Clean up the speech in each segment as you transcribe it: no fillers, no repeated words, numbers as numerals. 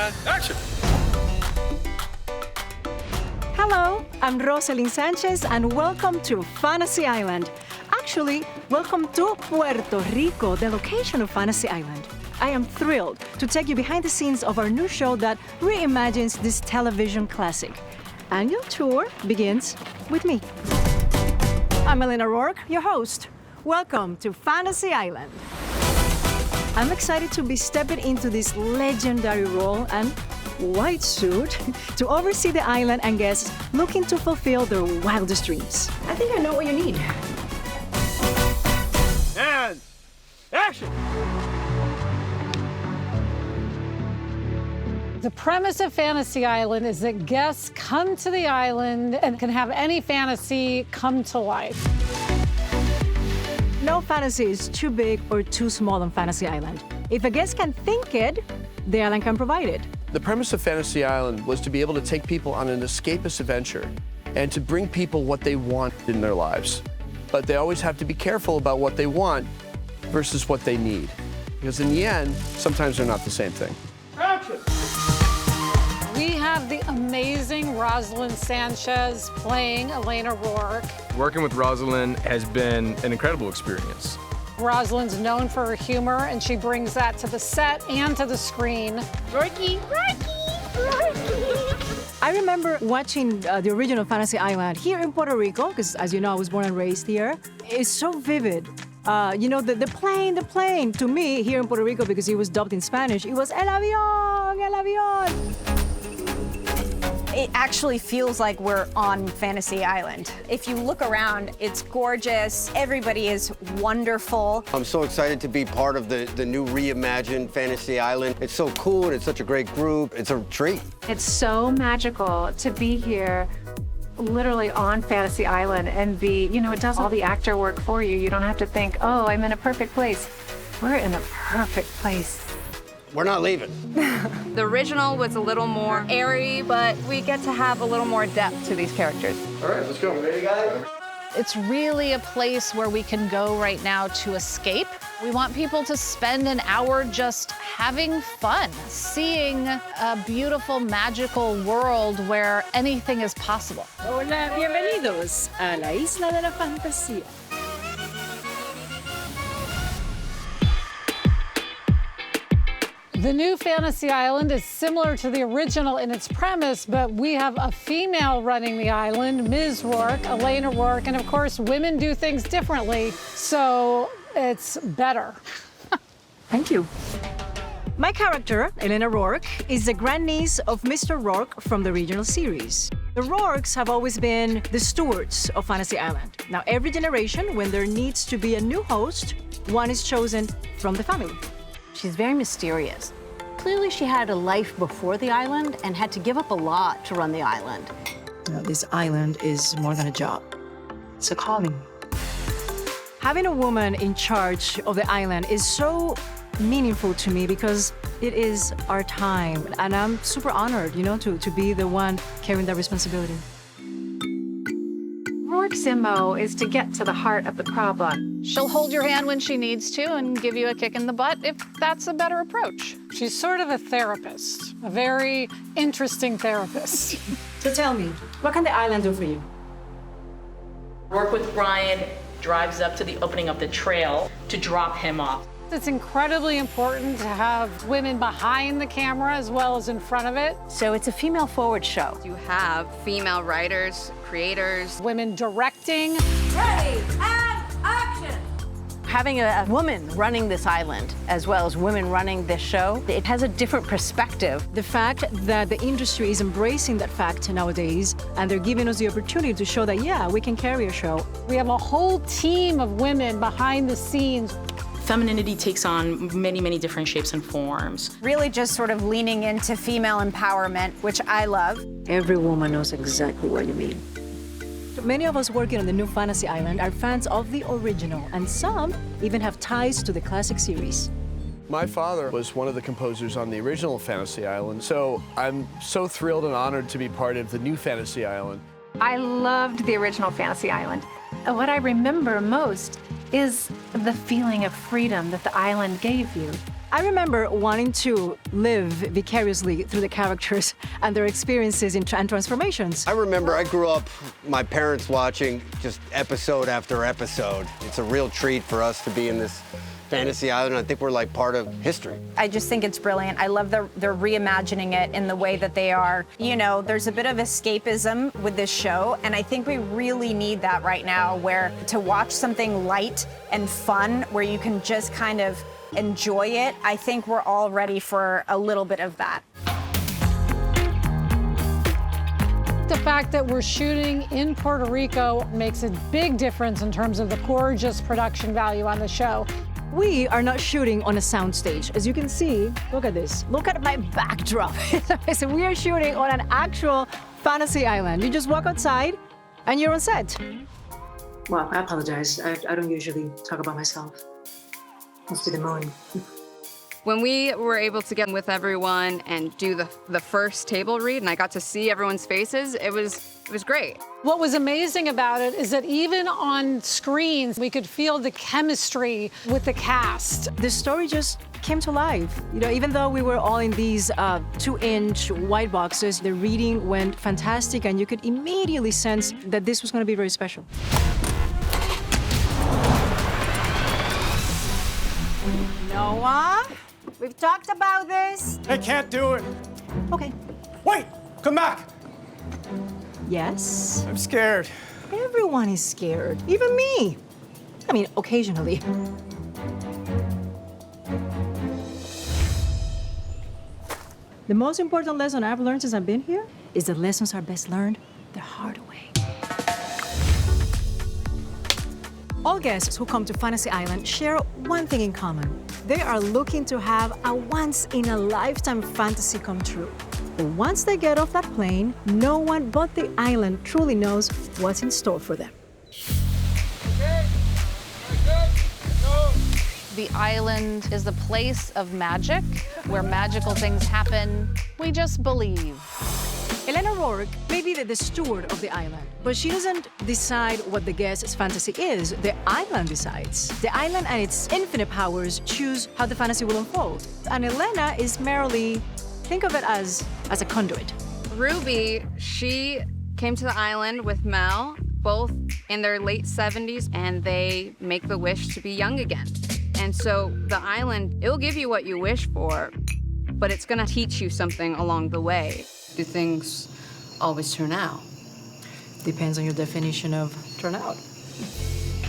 And action! Hello, I'm Roselyn Sanchez, and welcome to Fantasy Island. Actually, welcome to Puerto Rico, the location of Fantasy Island. I am thrilled to take you behind the scenes of our new show that reimagines this television classic. Annual tour begins with me. I'm Elena Rourke, your host. Welcome to Fantasy Island. I'm excited to be stepping into this legendary role and white suit to oversee the island and guests looking to fulfill their wildest dreams. I think I know what you need. And action! The premise of Fantasy Island is that guests come to the island and can have any fantasy come to life. No fantasy is too big or too small on Fantasy Island. If a guest can think it, the island can provide it. The premise of Fantasy Island was to be able to take people on an escapist adventure and to bring people what they want in their lives. But they always have to be careful about what they want versus what they need. Because in the end, sometimes they're not the same thing. Action! We have the amazing Rosalind Sanchez playing Elena Rourke. Working with Rosalind has been an incredible experience. Rosalind's known for her humor, and she brings that to the set and to the screen. Rourke! I remember watching the original Fantasy Island here in Puerto Rico, because as you know, I was born and raised here. It's so vivid. You know, the plane, to me, here in Puerto Rico, because it was dubbed in Spanish, it was el avión. It actually feels like we're on Fantasy Island. If you look around, it's gorgeous. Everybody is wonderful. I'm so excited to be part of the new reimagined Fantasy Island. It's so cool and it's such a great group. It's a treat. It's so magical to be here literally on Fantasy Island and be, you know, it does all the actor work for you. You don't have to think, oh, I'm in a perfect place. We're in a perfect place. We're not leaving. The original was a little more airy, but we get to have a little more depth to these characters. All right, let's go. Ready, guys? It's really a place where we can go right now to escape. We want people to spend an hour just having fun, seeing a beautiful, magical world where anything is possible. Hola, bienvenidos a la Isla de la Fantasía. The new Fantasy Island is similar to the original in its premise, but we have a female running the island, Ms. Rourke, Elena Rourke, and of course, women do things differently, so it's better. Thank you. My character, Elena Rourke, is the grandniece of Mr. Rourke from the original series. The Rourkes have always been the stewards of Fantasy Island. Now, every generation, when there needs to be a new host, one is chosen from the family. She's very mysterious. Clearly, she had a life before the island and had to give up a lot to run the island. This island is more than a job. It's a calling. Having a woman in charge of the island is so meaningful to me because it is our time. And I'm super honored, you know, to be the one carrying that responsibility. Rourke's MO is to get to the heart of the problem. She'll hold your hand when she needs to and give you a kick in the butt if that's a better approach. She's sort of a therapist, a very interesting therapist. So tell me, what can the island do for you? Work with Brian, drives up to the opening of the trail to drop him off. It's incredibly important to have women behind the camera as well as in front of it. So it's a female-forward show. You have female writers, creators. Women directing. Ready, and action! Having a woman running this island, as well as women running this show, it has a different perspective. The fact that the industry is embracing that fact nowadays, and they're giving us the opportunity to show that, yeah, we can carry a show. We have a whole team of women behind the scenes. Femininity takes on many, many different shapes and forms. Really just sort of leaning into female empowerment, which I love. Every woman knows exactly what you mean. Many of us working on the new Fantasy Island are fans of the original, and some even have ties to the classic series. My father was one of the composers on the original Fantasy Island, so I'm so thrilled and honored to be part of the new Fantasy Island. I loved the original Fantasy Island. What I remember most is the feeling of freedom that the island gave you. I remember wanting to live vicariously through the characters and their experiences and transformations. I remember I grew up, my parents watching just episode after episode. It's a real treat for us to be in this fantasy island. I think we're like part of history. I just think it's brilliant. I love they're reimagining it in the way that they are. You know, there's a bit of escapism with this show, and I think we really need that right now, where to watch something light and fun, where you can just kind of enjoy it. I think we're all ready for a little bit of that. The fact that we're shooting in Puerto Rico makes a big difference in terms of the gorgeous production value on the show. We are not shooting on a soundstage. As you can see, look at this. Look at my backdrop. So we are shooting on an actual fantasy island. You just walk outside and you're on set. Well, I apologize. I don't usually talk about myself. Must be the moon. When we were able to get with everyone and do the first table read, and I got to see everyone's faces, it was great. What was amazing about it is that even on screens, we could feel the chemistry with the cast. The story just came to life. You know, even though we were all in these 2-inch white boxes, the reading went fantastic, and you could immediately sense that this was going to be very special. Noah, we've talked about this. I can't do it. Okay. Wait, come back. Yes? I'm scared. Everyone is scared, even me. I mean, occasionally. The most important lesson I've learned since I've been here is that lessons are best learned the hard way. All guests who come to Fantasy Island share one thing in common. They are looking to have a once-in-a-lifetime fantasy come true. But once they get off that plane, no one but the island truly knows what's in store for them. The island is the place of magic, where magical things happen. We just believe. Elena Rourke may be the steward of the island, but she doesn't decide what the guest's fantasy is. The island decides. The island and its infinite powers choose how the fantasy will unfold. And Elena is merely, think of it as a conduit. Ruby, she came to the island with Mel, both in their late 70s, and they make the wish to be young again. And so the island, it'll give you what you wish for, but it's gonna teach you something along the way. Do things always turn out? Depends on your definition of turn out.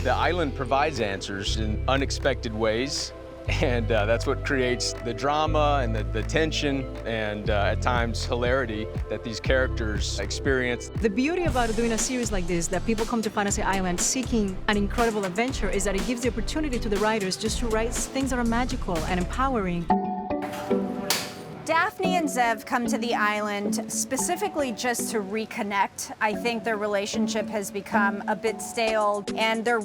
The island provides answers in unexpected ways, and that's what creates the drama and the tension and at times hilarity that these characters experience. The beauty about doing a series like this, that people come to Fantasy Island seeking an incredible adventure, is that it gives the opportunity to the writers just to write things that are magical and empowering. Daphne and Zev come to the island specifically just to reconnect. I think their relationship has become a bit stale, and they're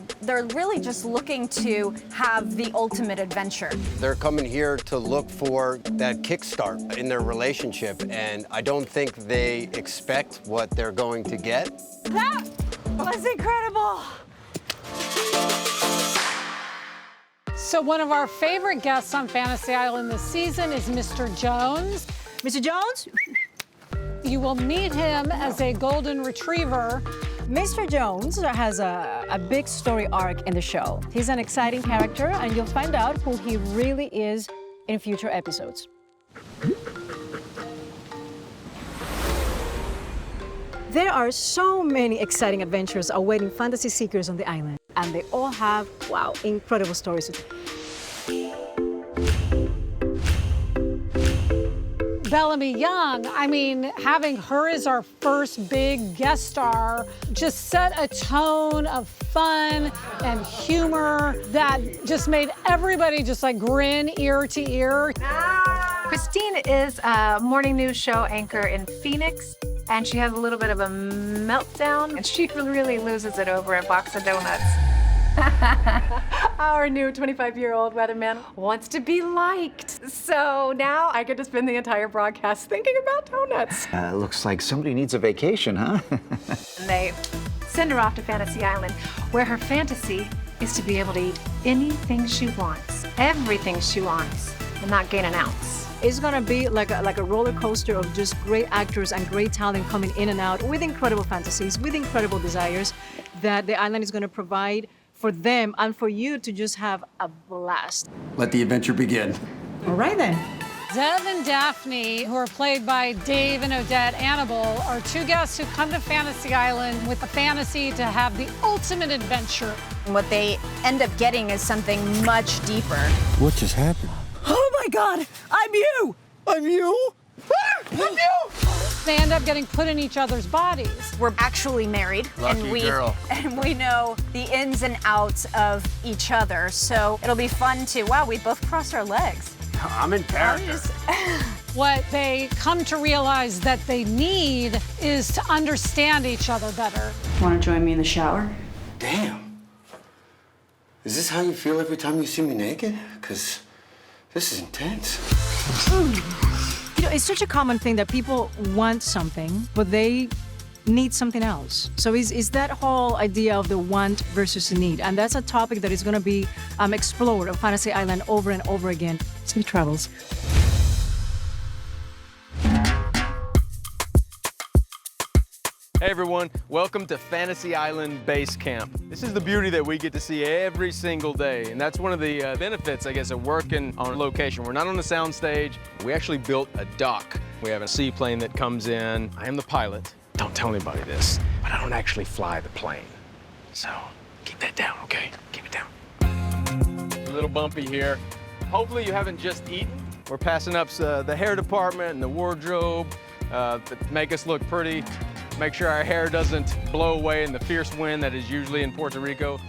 really just looking to have the ultimate adventure. They're coming here to look for that kickstart in their relationship, and I don't think they expect what they're going to get. That was incredible. So one of our favorite guests on Fantasy Island this season is Mr. Jones. Mr. Jones? You will meet him as a golden retriever. Mr. Jones has a big story arc in the show. He's an exciting character, and you'll find out who he really is in future episodes. There are so many exciting adventures awaiting fantasy seekers on the island, and they all have, wow, incredible stories. Bellamy Young, I mean, having her as our first big guest star just set a tone of fun and humor that just made everybody just like grin ear to ear. Christine is a morning news show anchor in Phoenix, and she has a little bit of a meltdown, and she really loses it over a box of donuts. Our new 25-year-old weatherman wants to be liked. So now I get to spend the entire broadcast thinking about donuts. Looks like somebody needs a vacation, huh? And they send her off to Fantasy Island, where her fantasy is to be able to eat anything she wants, everything she wants. and not gain an ounce. It's gonna be like a roller coaster of just great actors and great talent coming in and out with incredible fantasies, with incredible desires that the island is gonna provide for them and for you to just have a blast. Let the adventure begin. All right then. Dev and Daphne, who are played by Dave and Odette Annable, are two guests who come to Fantasy Island with a fantasy to have the ultimate adventure. And what they end up getting is something much deeper. What just happened? Oh my God, I'm you! I'm you? I'm you! They end up getting put in each other's bodies. We're actually married, Lucky girl. and we know the ins and outs of each other. So it'll be fun to, wow, we both crossed our legs. I'm in character. What they come to realize that they need is to understand each other better. Want to join me in the shower? Damn. Is this how you feel every time you see me naked? Because this is intense. You know, it's such a common thing that people want something, but they need something else. So is that whole idea of the want versus the need. And that's a topic that is going to be explored on Fantasy Island over and over again. Safe travels. Hey everyone, welcome to Fantasy Island Base Camp. This is the beauty that we get to see every single day, and that's one of the benefits, I guess, of working on location. We're not on the sound stage. We actually built a dock. We have a seaplane that comes in. I am the pilot. Don't tell anybody this, but I don't actually fly the plane. So keep that down, okay? Keep it down. A little bumpy here. Hopefully you haven't just eaten. We're passing up the hair department and the wardrobe to make us look pretty. Make sure our hair doesn't blow away in the fierce wind that is usually in Puerto Rico.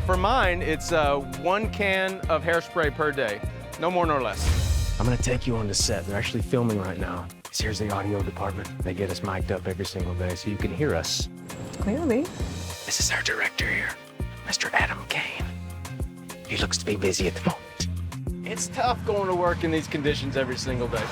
For mine, it's 1 can of hairspray per day, no more nor less. I'm gonna take you on the set. They're actually filming right now. Here's the audio department. They get us mic'd up every single day so you can hear us. Clearly. This is our director here, Mr. Adam Kane. He looks to be busy at the moment. It's tough going to work in these conditions every single day.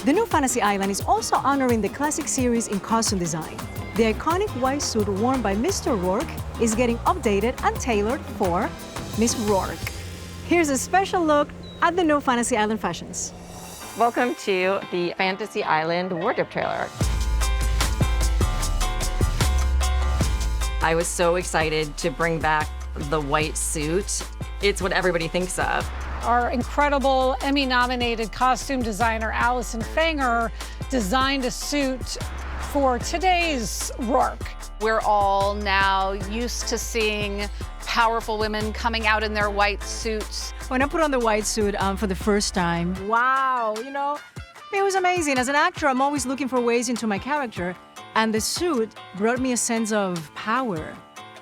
The new Fantasy Island is also honoring the classic series in costume design. The iconic white suit worn by Mr. Rourke is getting updated and tailored for Miss Rourke. Here's a special look at the new Fantasy Island fashions. Welcome to the Fantasy Island wardrobe trailer. I was so excited to bring back the white suit. It's what everybody thinks of. Our incredible Emmy-nominated costume designer, Allison Fanger, designed a suit for today's Rourke. We're all now used to seeing powerful women coming out in their white suits. When I put on the white suit for the first time, wow, you know, it was amazing. As an actor, I'm always looking for ways into my character, and the suit brought me a sense of power,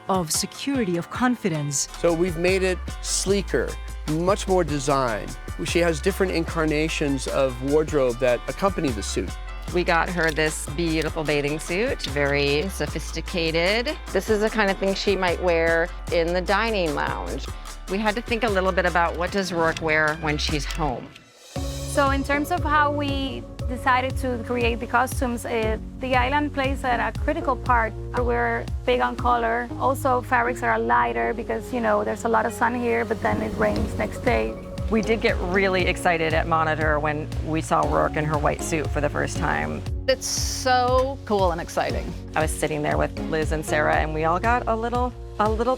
of security, of confidence. So we've made it sleeker, much more design. She has different incarnations of wardrobe that accompany the suit. We got her this beautiful bathing suit, very sophisticated. This is the kind of thing she might wear in the dining lounge. We had to think a little bit about what does Rourke wear when she's home. So in terms of how we decided to create the costumes, the island plays a critical part. We're big on color. Also, fabrics are lighter because, you know, there's a lot of sun here, but then it rains next day. We did get really excited at Monitor when we saw Rourke in her white suit for the first time. It's so cool and exciting. I was sitting there with Liz and Sarah, and we all got a little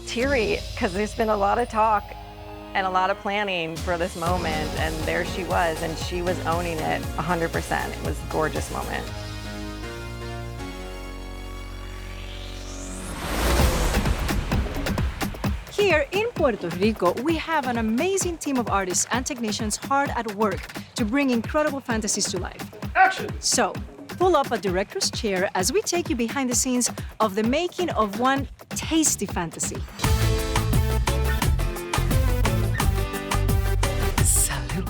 teary because there's been a lot of talk and a lot of planning for this moment, and there she was, and she was owning it 100%. It was a gorgeous moment. Here in Puerto Rico, we have an amazing team of artists and technicians hard at work to bring incredible fantasies to life. Action! So, pull up a director's chair as we take you behind the scenes of the making of one tasty fantasy. Salud.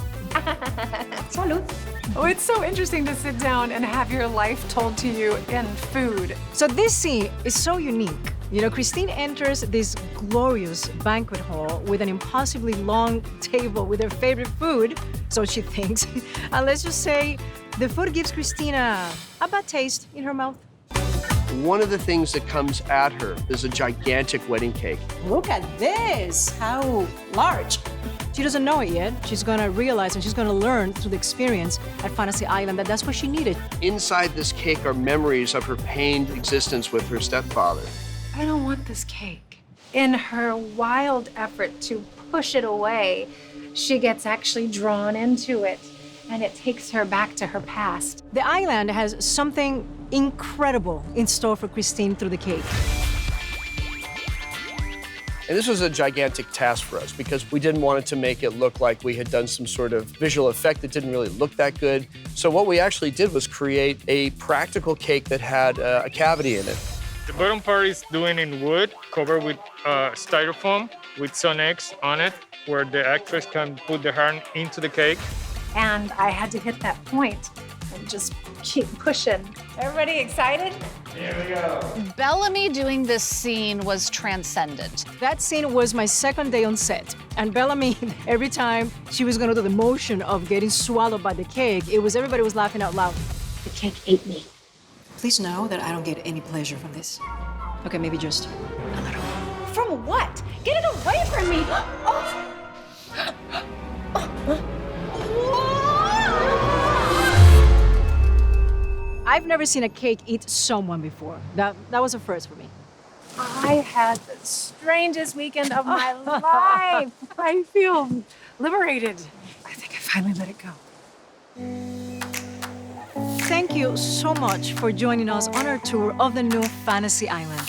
Salud. Oh, it's so interesting to sit down and have your life told to you in food. So this scene is so unique. You know, Christine enters this glorious banquet hall with an impossibly long table with her favorite food, so she thinks. And let's just say the food gives Christina a bad taste in her mouth. One of the things that comes at her is a gigantic wedding cake. Look at this, how large. She doesn't know it yet. She's gonna realize and she's gonna learn through the experience at Fantasy Island that that's what she needed. Inside this cake are memories of her pained existence with her stepfather. I don't want this cake. In her wild effort to push it away, she gets actually drawn into it, and it takes her back to her past. The island has something incredible in store for Christine through the cake. And this was a gigantic task for us because we didn't want it to make it look like we had done some sort of visual effect that didn't really look that good. So what we actually did was create a practical cake that had a cavity in it. The bottom part is doing in wood, covered with styrofoam with Sonex on it, where the actress can put the hand into the cake. And I had to hit that point and just keep pushing. Everybody excited? Here we go. Bellamy doing this scene was transcendent. That scene was my second day on set. And Bellamy, every time she was gonna do the motion of getting swallowed by the cake, everybody was laughing out loud. The cake ate me. Please know that I don't get any pleasure from this. Okay, maybe just a little. From what? Get it away from me! I've never seen a cake eat someone before. That was a first for me. I had the strangest weekend of my life. I feel liberated. I think I finally let it go. Thank you so much for joining us on our tour of the new Fantasy Island.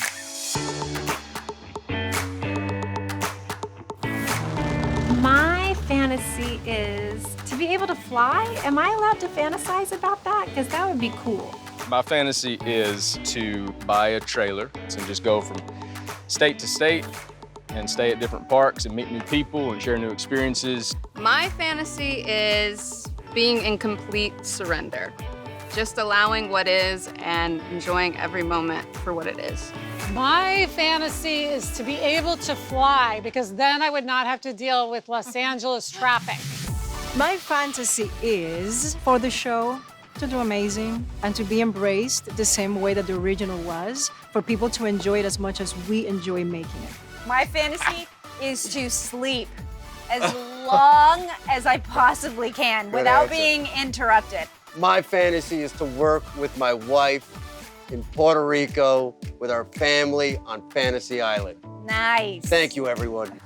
My fantasy is to be able to fly. Am I allowed to fantasize about that? Because that would be cool. My fantasy is to buy a trailer and just go from state to state and stay at different parks and meet new people and share new experiences. My fantasy is being in complete surrender. Just allowing what is and enjoying every moment for what it is. My fantasy is to be able to fly because then I would not have to deal with Los Angeles traffic. My fantasy is for the show to do amazing and to be embraced the same way that the original was, for people to enjoy it as much as we enjoy making it. My fantasy is to sleep as long as I possibly can without being interrupted. My fantasy is to work with my wife in Puerto Rico with our family on Fantasy Island. Nice. Thank you, everyone.